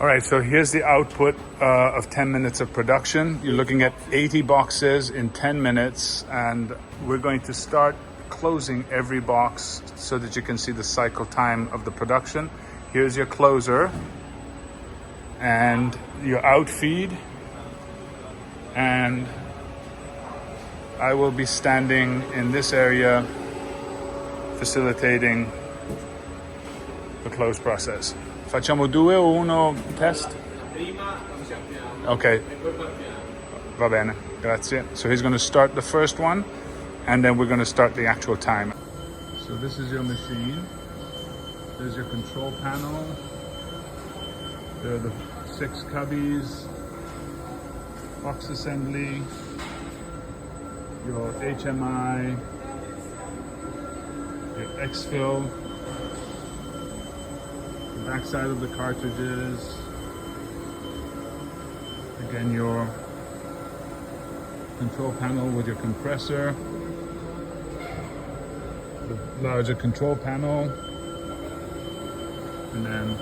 All right, so here's the output of 10 minutes of production. You're looking at 80 boxes in 10 minutes, and we're going to start closing every box so that you can see the cycle time of the production. Here's your closer and your outfeed, and I will be standing in this area facilitating the close process. Facciamo 2 o 1 test? Prima facciamo piano. Okay. E poi partiamo. Va bene, grazie. So he's going to start the first one, and then we're going to start the actual time. So this is your machine. There's your control panel. There are the 6 cubbies, box assembly, your HMI, your exfil, the backside of the cartridges, again your control panel with your compressor, the larger control panel, and then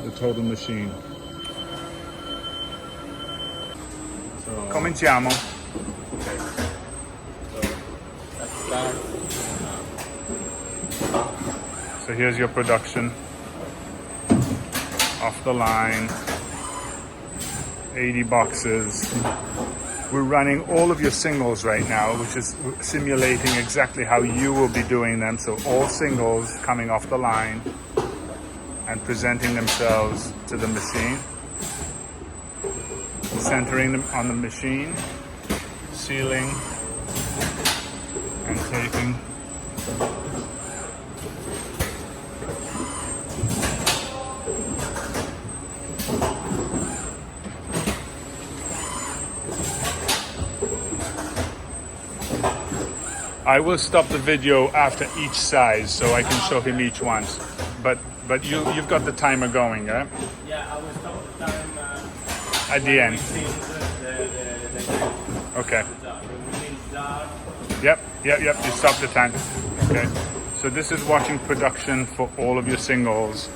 the total machine. So, cominciamo. So here's your production off the line, 80 boxes. We're running all of your singles right now, which is simulating exactly how you will be doing them. So all singles coming off the line and presenting themselves to the machine, centering them on the machine, sealing and taping. I will stop the video after each size so I can show him each one. But you've got the timer going, yeah? Yeah, I will stop the time at the end. Okay. Yep. You stop the time. Okay. So this is watching production for all of your singles.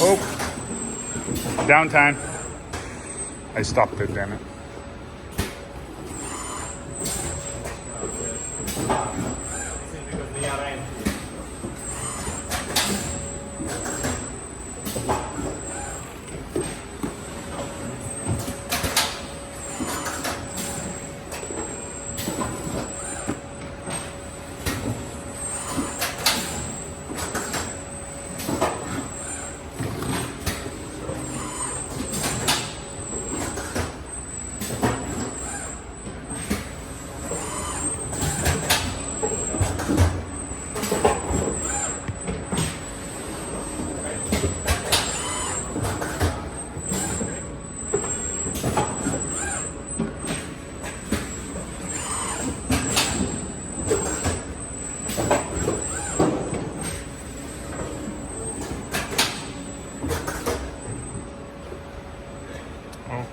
Oh. Downtime. I stopped it, damn it.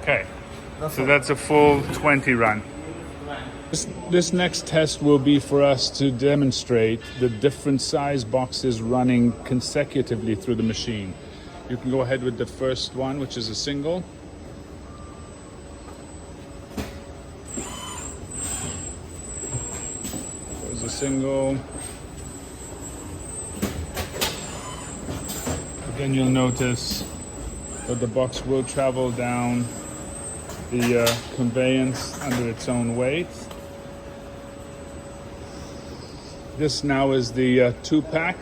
Okay, so that's a full 20 run. This next test will be for us to demonstrate the different size boxes running consecutively through the machine. You can go ahead with the first one, which is a single. There's a single. Again, you'll notice that the box will travel down the conveyance under its own weight. This now is the two-pack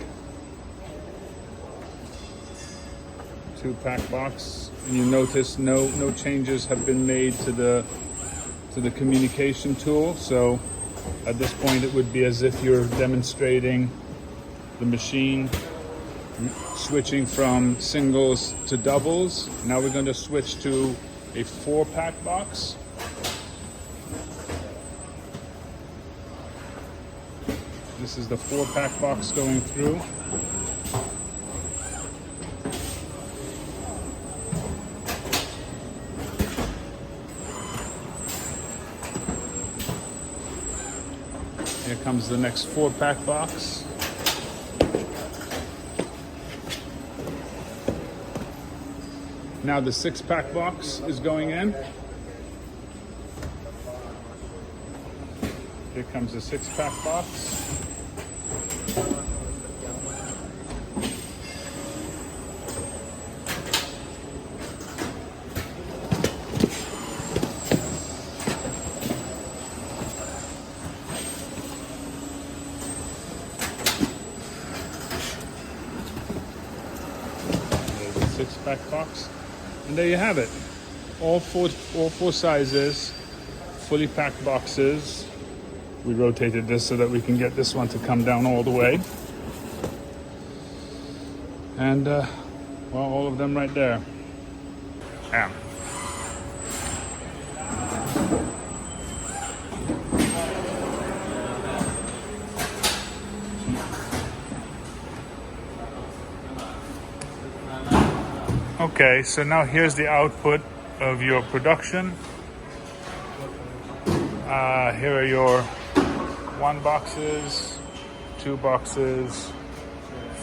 box, and you notice no changes have been made to the communication tool. So at this point, it would be as if you're demonstrating the machine switching from singles to doubles. Now we're going to switch to a 4-pack box. This is the 4-pack box going through. Here comes the next 4-pack box. Now the 6-pack box is going in. Here comes the 6-pack box. There's the 6-pack box. And there you have it. All four sizes, fully packed boxes. We rotated this so that we can get this one to come down all the way. And, well, all of them right there. Yeah. Okay, so now here's the output of your production. Here are your 1 boxes, 2 boxes,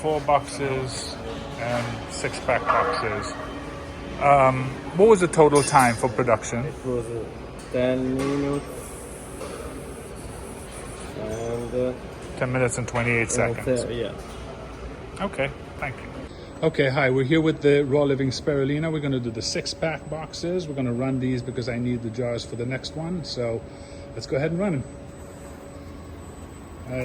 4 boxes, and 6-pack boxes. What was the total time for production? It was 10 minutes and 10 minutes and 28 seconds. yeah. Okay, thank you. Okay, hi, we're here with the Raw Living Spirulina. We're gonna do the 6-pack boxes. We're gonna run these because I need the jars for the next one. So let's go ahead and run them.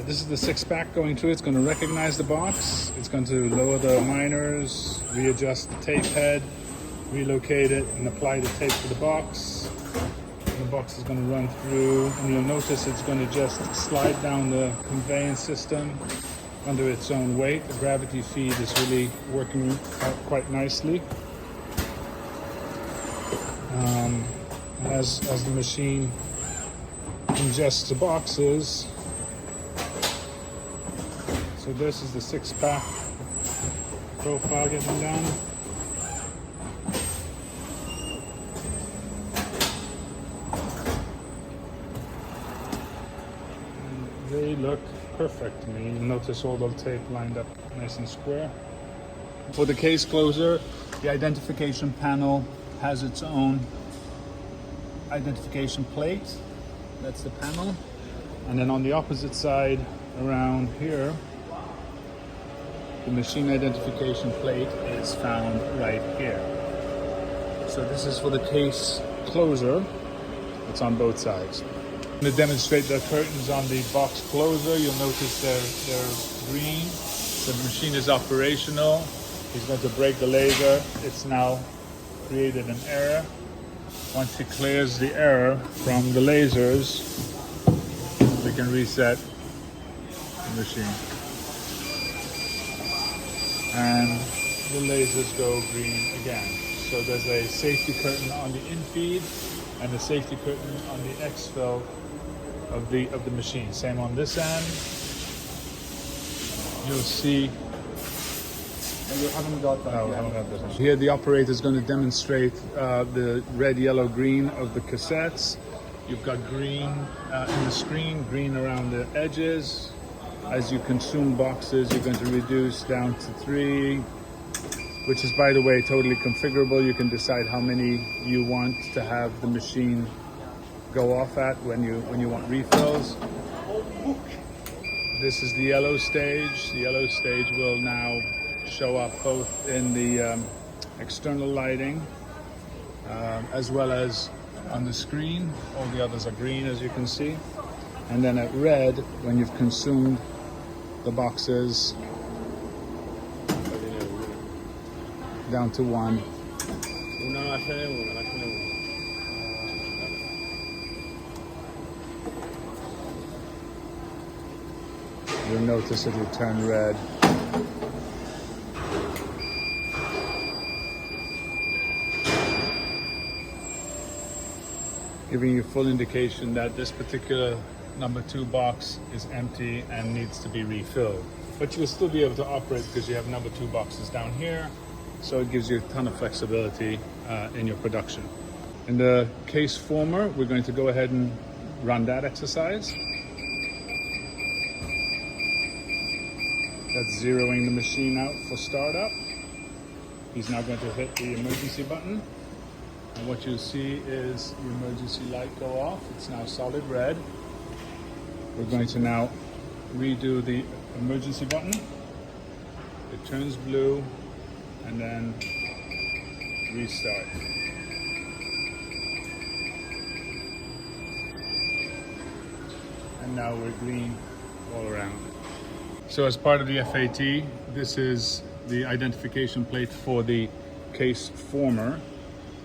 This is the 6-pack going through. It's gonna recognize the box. It's going to lower the miners, readjust the tape head, relocate it, and apply the tape to the box. And the box is gonna run through, and you'll notice it's gonna just slide down the conveyance system under its own weight. The gravity feed is really working out quite nicely. As the machine ingests the boxes. So this is the 6-pack profile getting done. And they look perfect to me. You'll notice all the tape lined up nice and square. For the case closer, the identification panel has its own identification plate. That's the panel. And then on the opposite side, around here, the machine identification plate is found right here. So this is for the case closer. It's on both sides. I'm going to demonstrate the curtains on the box closer. You'll notice they're green. The machine is operational. He's going to break the laser. It's now created an error. Once he clears the error from the lasers, we can reset the machine. And the lasers go green again. So there's a safety curtain on the in-feed and a safety curtain on the exfil of the machine. Same on this end. You'll see. You haven't got that. No, I don't have this. Here the operator is going to demonstrate the red, yellow, green of the cassettes. You've got green in the screen, green around the edges. As you consume boxes, you're going to reduce down to 3, which is, by the way, totally configurable. You can decide how many you want to have the machine go off at when you want refills. This is the yellow stage. The yellow stage will now show up both in the external lighting as well as on the screen. All the others are green, as you can see. And then at red, when you've consumed the boxes, down to 1. You'll notice it will turn red. Giving you full indication that this particular number 2 box is empty and needs to be refilled. But you'll still be able to operate because you have number 2 boxes down here. So it gives you a ton of flexibility in your production. In the case former, we're going to go ahead and run that exercise. That's zeroing the machine out for startup. He's now going to hit the emergency button. And what you'll see is the emergency light go off. It's now solid red. We're going to now redo the emergency button. It turns blue and then restart. And now we're green all around. So as part of the FAT, this is the identification plate for the case former.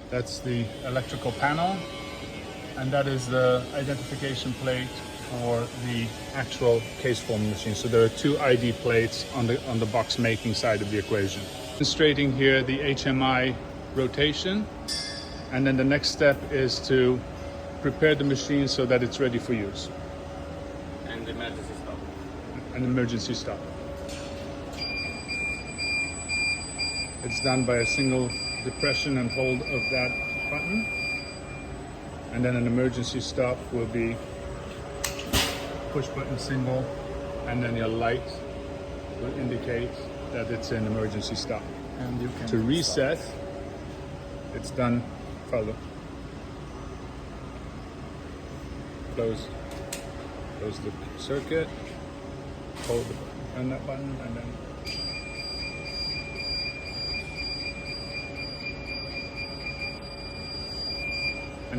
That's the electrical panel, and that is the identification plate for the actual case former machine. So there are two ID plates on the box making side of the equation. Demonstrating here the HMI rotation, and then the next step is to prepare the machine so that it's ready for use. And the emergency stop. An emergency stop. It's done by a single depression and hold of that button, and then an emergency stop will be push button single, and then your light will indicate that it's an emergency stop. And you can To reset, it's done. Follow. Close the circuit, hold the button, and that button, and then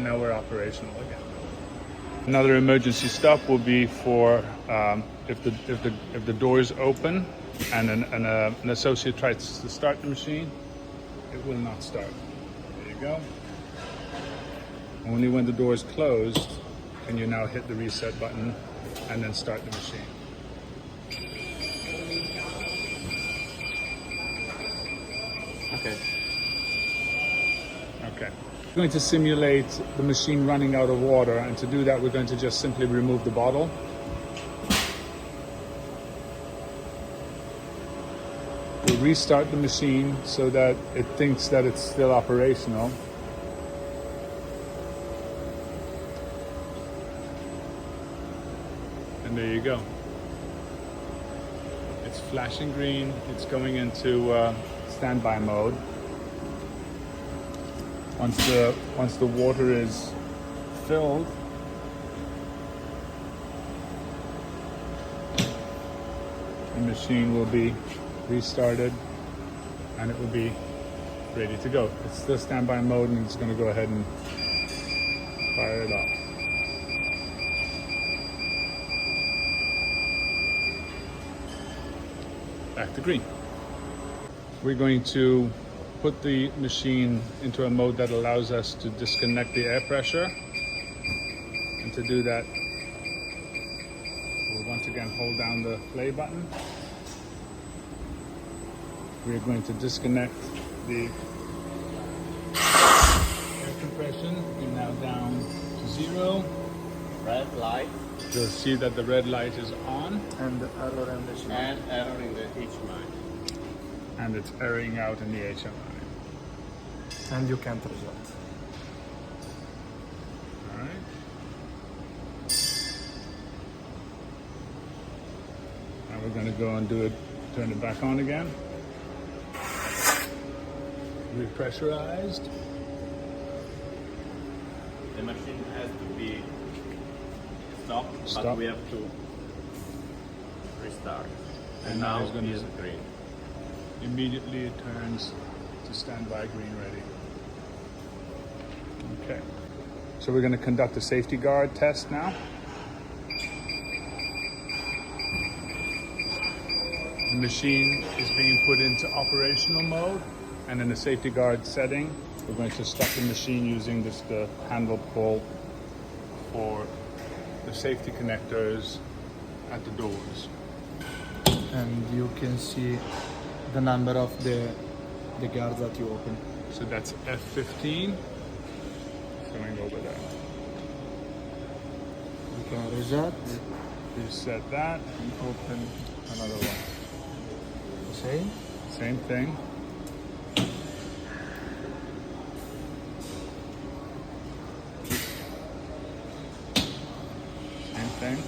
now we're operational again. Another emergency stop will be for if the doors open and an associate tries to start the machine, it will not start. There you go. Only when the door is closed can you now hit the reset button and then start the machine. Okay. Okay. We're going to simulate the machine running out of water, and to do that we're going to just simply remove the bottle. We'll restart the machine so that it thinks that it's still operational. And there you go. It's flashing green, it's going into standby mode. Once the water is filled, the machine will be restarted and it will be ready to go. It's still standby mode, and it's going to go ahead and fire it off. Back to green. We're going to put the machine into a mode that allows us to disconnect the air pressure. And to do that, we'll once again hold down the play button. We're going to disconnect the air compression. We're now down to 0. Red light You'll see that the red light is on And the error and the and error in the HMI. and it's airing out in the HMI. and you can't reset. All right. Now we're going to go and do it, turn it back on again. Repressurized. The machine has to be stopped, but Stop. we have to restart. And And now now it's gonna it's be- green. Immediately it turns to standby green ready. Okay. So we're going to conduct a safety guard test now. The machine is being put into operational mode, and in the safety guard setting, we're going to stop the machine using the handle pull for the safety connectors at the doors. And you can see the number of the guards that you open. So that's F15 going over there. You can reset Reset that. and open another one. Same. Same thing. Same thing.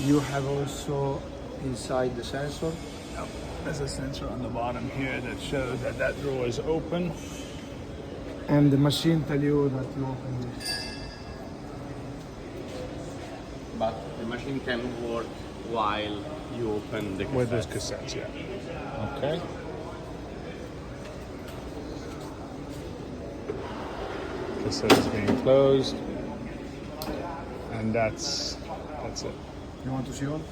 You have also inside the sensor. Yep. There's a sensor on the bottom here that shows that that drawer is open. And the machine tell you that you open this. But the machine can work while you open the cassette. With those cassettes, yeah. Okay. Cassette is being closed. And that's it. You want to see one?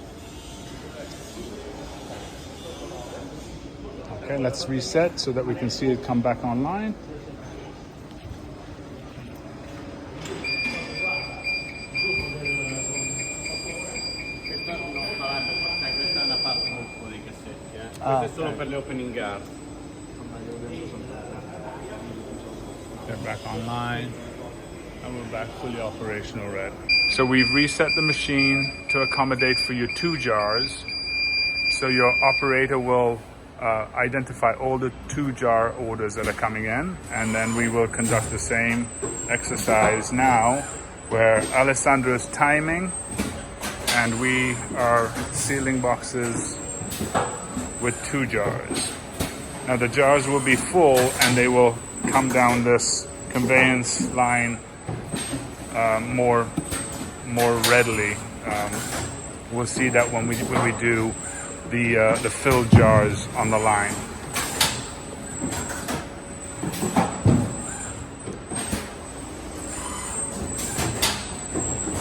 Okay, let's reset so that we can see it come back online. Questa è una parte buco dei cassetti, eh. Questo è solo per le opening guard. They're back online. And we're back fully operational, Red. So we've reset the machine to accommodate for your 2 jars. So your operator will identify all the 2 jar orders that are coming in, and then we will conduct the same exercise now where Alessandro is timing and we are sealing boxes with 2 jars. Now the jars will be full and they will come down this conveyance line more readily. We'll see that when we do the filled jars on the line.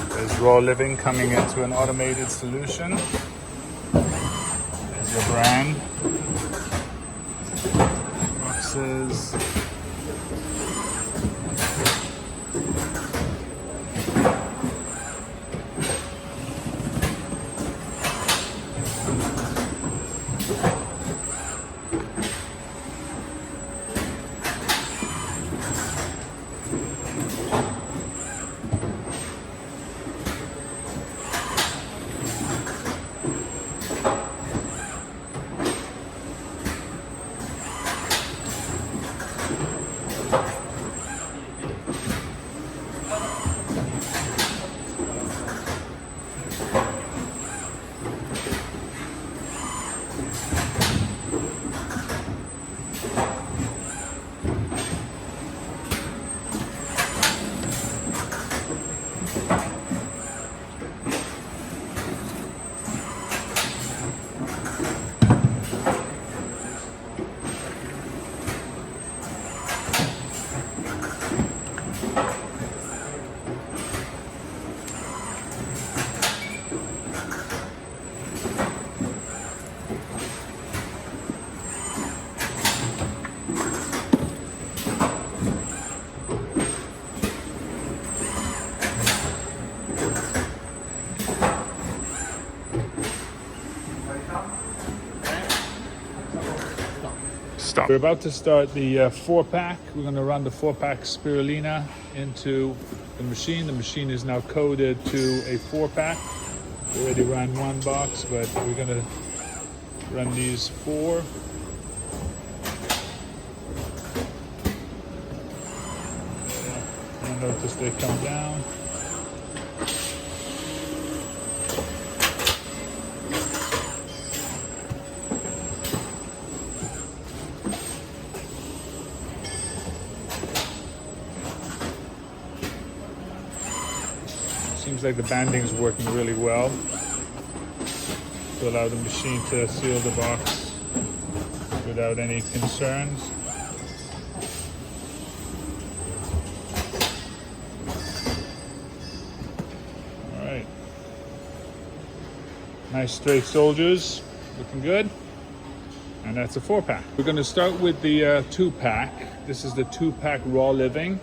There's Raw Living coming into an automated solution. There's your brand. Boxes. Stop. We're about to start the 4-pack. We're going to run the 4-pack spirulina into the machine. The machine is now coded to a 4-pack. We already ran 1 box, but we're going to run these 4. You'll notice they come down. Seems like the banding is working really well to allow the machine to seal the box without any concerns. All right. Nice straight soldiers, looking good. And that's a 4-pack. We're going to start with the 2-pack. This is the 2-pack Raw Living.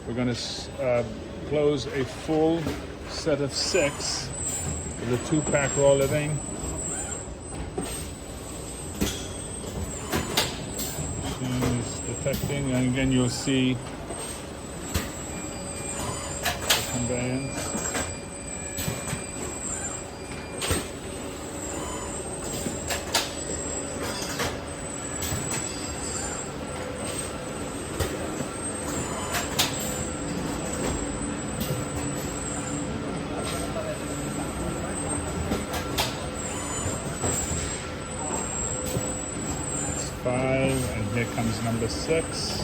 We're going to close a full set of 6 with the 2-pack Raw Living. She's detecting, and again you'll see the conveyance. and here comes number 6.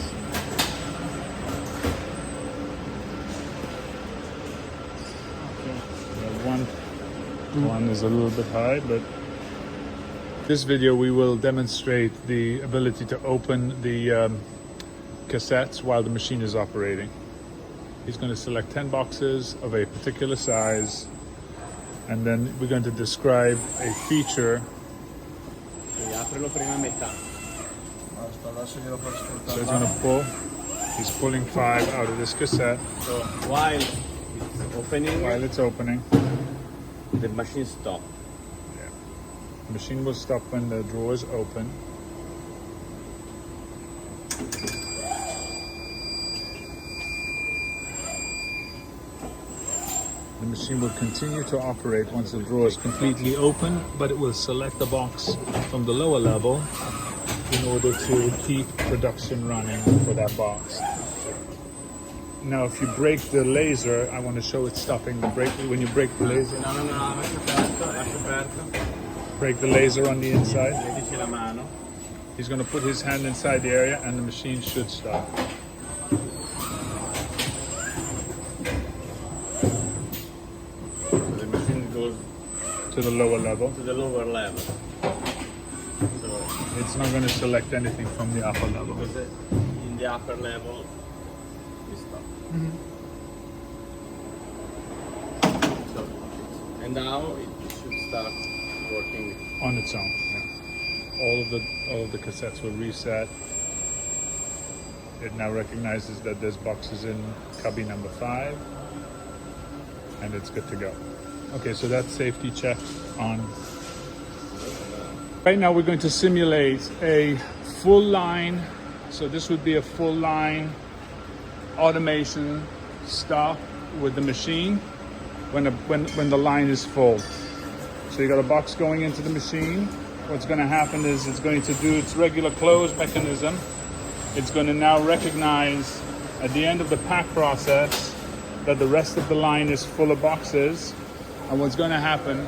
One is a little bit high, but this video we will demonstrate the ability to open the cassettes while the machine is operating. He's going to select 10 boxes of a particular size, and then we're going to describe a feature. Aprilo prima a metà. So he's going to pull. He's pulling 5 out of this cassette. So while it's opening, the machine stops. Yeah. The machine will stop when the drawer is open. The machine will continue to operate once the drawer is completely open, but it will select the box from the lower level in order to keep production running for that box. Now, if you break the laser, I want to show it stopping. When you break the laser, Lascia aperto. break the laser on the inside. Vedici la mano. He's going to put his hand inside the area and the machine should stop. The machine goes To the lower level. to the lower level. So It's not going to select anything from the upper level. because in the upper level we stop. So, and now it should start working. On its own. Yeah. All of the cassettes will reset. It now recognizes that there's boxes in cubby number 5, and it's good to go. Okay, so that's safety check on. Right now we're going to simulate a full line. So this would be a full line automation stop with the machine when the line is full. So you got a box going into the machine. What's going to happen is it's going to do its regular close mechanism. It's going to now recognize at the end of the pack process that the rest of the line is full of boxes. And what's going to happen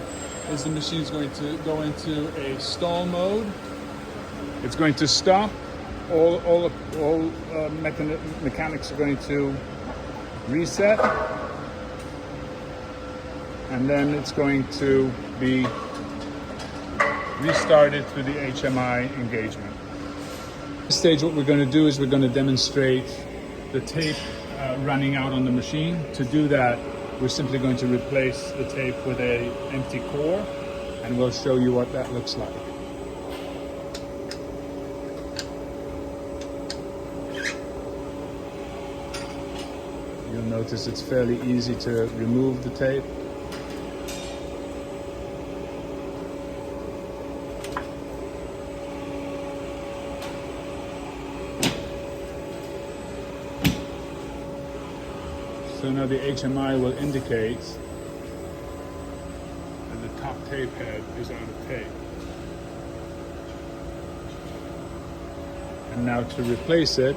is the machine is going to go into a stall mode. It's going to stop. All mechanics are going to reset. And then it's going to be restarted through the HMI engagement. At this stage, what we're going to do is we're going to demonstrate the tape running out on the machine. To do that, we're simply going to replace the tape with an empty core, and we'll show you what that looks like. You'll notice it's fairly easy to remove the tape. So now the HMI will indicate that the top tape head is out of tape. And now to replace it,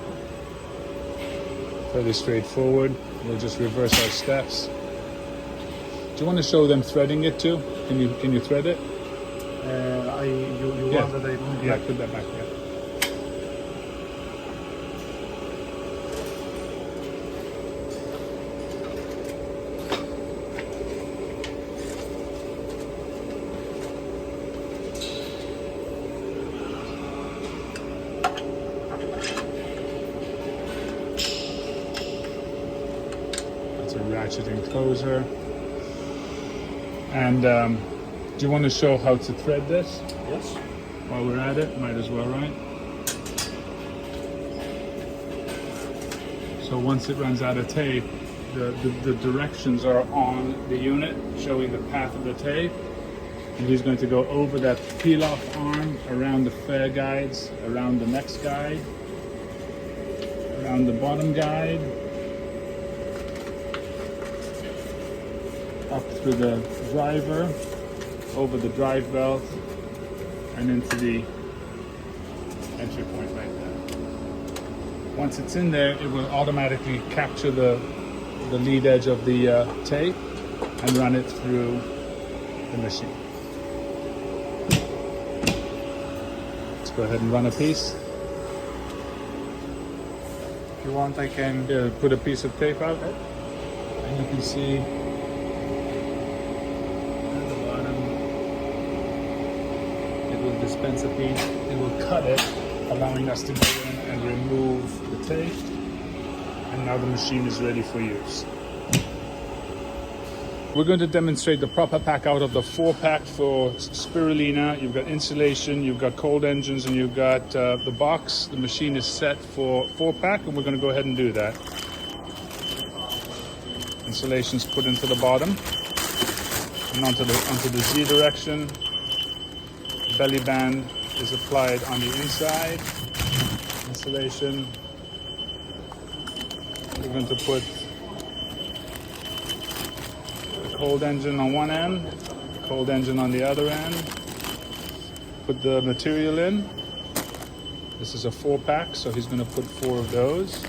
fairly straightforward, we'll just reverse our steps. Do you want to show them threading it too? Can you thread it? You Yeah. want that I move Yeah, back? put that back, yeah. That's a ratcheting closer. And do you want to show how to thread this? Yes. While we're at it, might as well, right? So once it runs out of tape, the directions are on the unit, showing the path of the tape. And he's going to go over that peel-off arm, around the fair guides, around the next guide, around the bottom guide, up through the driver, over the drive belt, and into the entry point right there. Once it's in there, it will automatically capture the lead edge of the tape and run it through the machine. Let's go ahead and run a piece. If you want, I can. Yeah, put a piece of tape out, and you can see at the bottom, it will dispense a piece, it will cut it, allowing us to go in and remove the tape, and now the machine is ready for use. We're going to demonstrate the proper pack out of the 4-pack for spirulina. You've got insulation, you've got cold engines, and you've got the box. The machine is set for 4-pack, and we're going to go ahead and do that. Insulation's put into the bottom and onto the Z direction. Belly band is applied on the inside. Insulation. We're going to put cold engine on one end, cold engine on the other end. Put the material in. This is a 4-pack, so he's going to put 4 of those.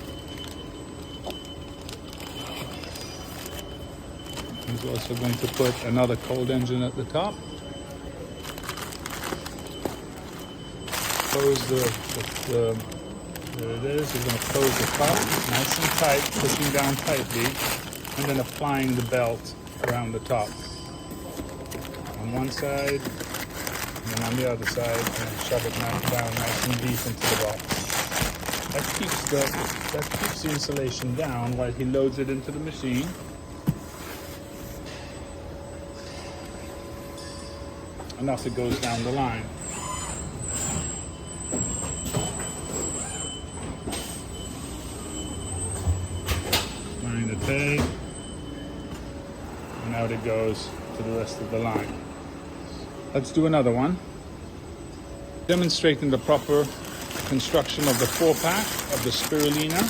He's also going to put another cold engine at the top. Close there it is. He's going to close the top nice and tight, pushing down tightly, and then applying the belt around the top on one side and then on the other side, and shove it down nice and deep into the box. That keeps the insulation down while he loads it into the machine. And off it goes down the line. Applying the tape. And out it goes to the rest of the line. Let's do another one. Demonstrating the proper construction of the 4-pack of the spirulina.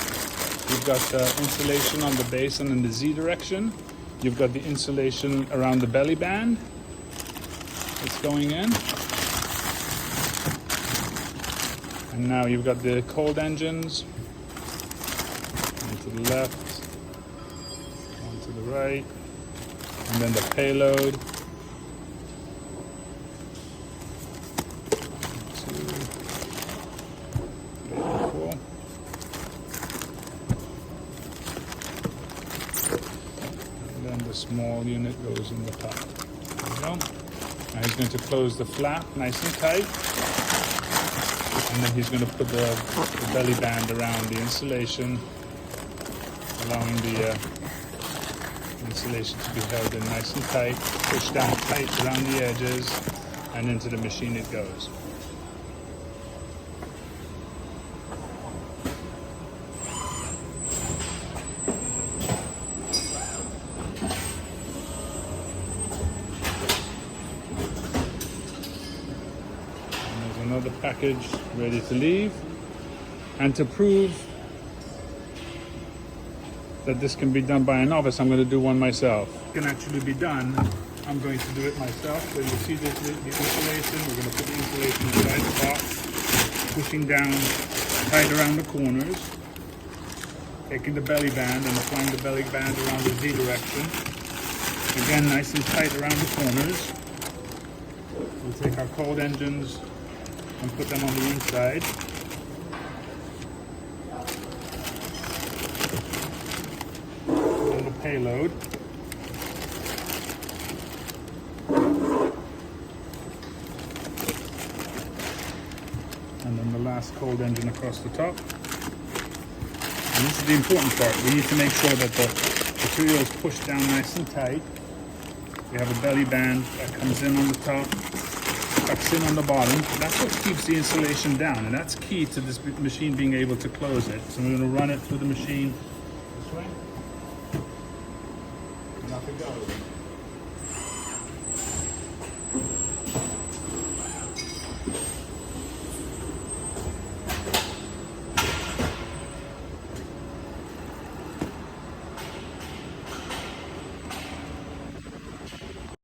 You've got insulation on the base and in the Z direction. You've got the insulation around the belly band. It's going in. And now you've got the cold engines. One to the left, one to the right. And then the payload. 1, 2, 3, 4. And then the small unit goes in the top. There we go. Now he's going to close the flap nice and tight. And then he's going to put the belly band around the insulation, allowing the insulation to be held in nice and tight, push down tight around the edges, and into the machine it goes. And there's another package ready to leave. And to prove that this can be done by a novice, I'm going to do one myself. It can actually be done. I'm going to do it myself. So you see the insulation. We're going to put the insulation inside the box, pushing down tight around the corners, taking the belly band and applying the belly band around the Z direction. Again, nice and tight around the corners. We'll take our cold engines and put them on the inside. Payload. And then the last cold engine across the top. And this is the important part. We need to make sure that the material is pushed down nice and tight. We have a belly band that comes in on the top, tucks in on the bottom. That's what keeps the insulation down, and that's key to this machine being able to close it. So we're going to run it through the machine